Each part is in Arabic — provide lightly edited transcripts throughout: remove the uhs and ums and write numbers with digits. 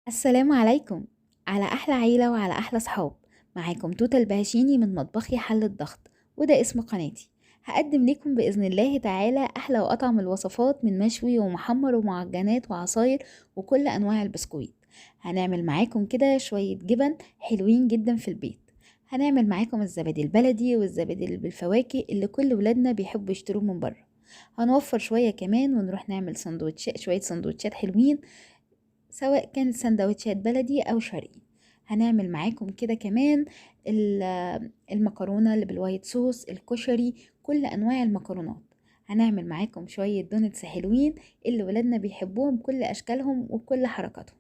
السلام عليكم على أحلى عيلة وعلى أحلى صحاب. معاكم توتة البهشيني من مطبخي حل الضغط، وده اسم قناتي. هقدم لكم بإذن الله تعالى أحلى وأطعم الوصفات من مشوي ومحمر ومعجنات وعصاير وكل أنواع البسكويت. هنعمل معاكم كده شوية جبن حلوين جدا في البيت. هنعمل معاكم الزبادي البلدي والزبادي اللي بالفواكه اللي كل ولادنا بيحبوا يشتروه من بره. هنوفر شوية كمان ونروح نعمل شوية سندوتشات حلوين، سواء كانت سندوتشات بلدي أو شرقي. هنعمل معاكم كده كمان المكرونة اللي بالوايت صوص، الكشري، كل أنواع المكرونات. هنعمل معاكم شوية دونتس حلوين اللي ولادنا بيحبوهم بكل أشكالهم وبكل حركاتهم.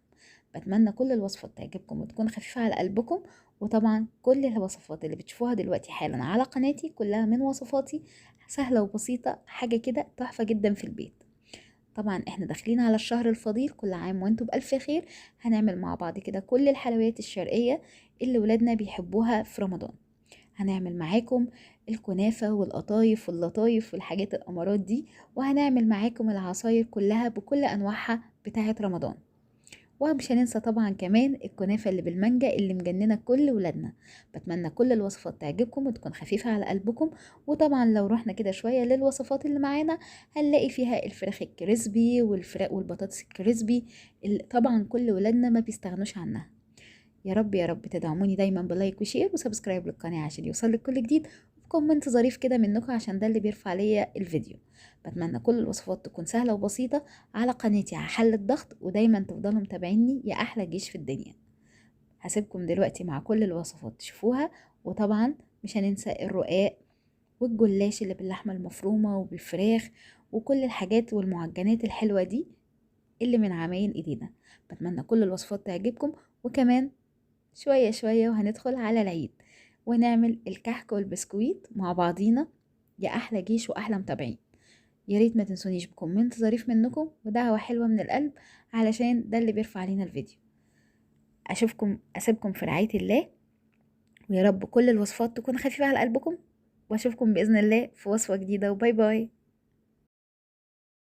بتمنى كل الوصفات تعجبكم وتكون خفيفة على قلبكم. وطبعا كل الوصفات اللي بتشوفوها دلوقتي حالا على قناتي كلها من وصفاتي، سهلة وبسيطة، حاجة كده تحفة جدا في البيت. طبعا احنا داخلين على الشهر الفضيل، كل عام وانتم بألف خير. هنعمل مع بعض كده كل الحلويات الشرقية اللي ولادنا بيحبوها في رمضان. هنعمل معاكم الكنافة والقطايف واللطايف والحاجات الأمارات دي، وهنعمل معاكم العصاير كلها بكل أنواعها بتاعة رمضان. ومش هننسى طبعا كمان الكنافة اللي بالمانجا اللي مجننة كل ولادنا. بتمنى كل الوصفات تعجبكم وتكون خفيفة على قلبكم. وطبعا لو رحنا كده شوية للوصفات اللي معانا، هنلاقي فيها الفراخ الكريسبي والفراخ والبطاطس الكريسبي اللي طبعا كل ولادنا ما بيستغنوش عنها. يا رب يا رب تدعموني دايما بلايك وشير وسبسكرايب للقناة عشان يوصلك كل جديد، وكومنت ظريف كده منكم عشان ده اللي بيرفع ليا الفيديو. بتمنى كل الوصفات تكون سهلة وبسيطة على قناتي على حل الضغط، ودايما تفضلوا متابعيني يا أحلى جيش في الدنيا. هسيبكم دلوقتي مع كل الوصفات تشوفوها. وطبعا مش هننسى الرقاق والجلاش اللي باللحمة المفرومة وبالفراخ وكل الحاجات والمعجنات الحلوة دي اللي من عمايل ايدينا. بتمنى كل الوصفات تعجبكم. وكمان شوية شوية وهندخل على العيد ونعمل الكحك والبسكويت مع بعضينا يا أحلى جيش وأحلى متابعين. يا ريت ما تنسونيش بكومنت ظريف منكم ودعوة حلوة من القلب، علشان ده اللي بيرفع علينا الفيديو. أسيبكم في رعاية الله، ويا رب كل الوصفات تكون خفيفة على قلبكم. وأشوفكم بإذن الله في وصفة جديدة، وباي باي.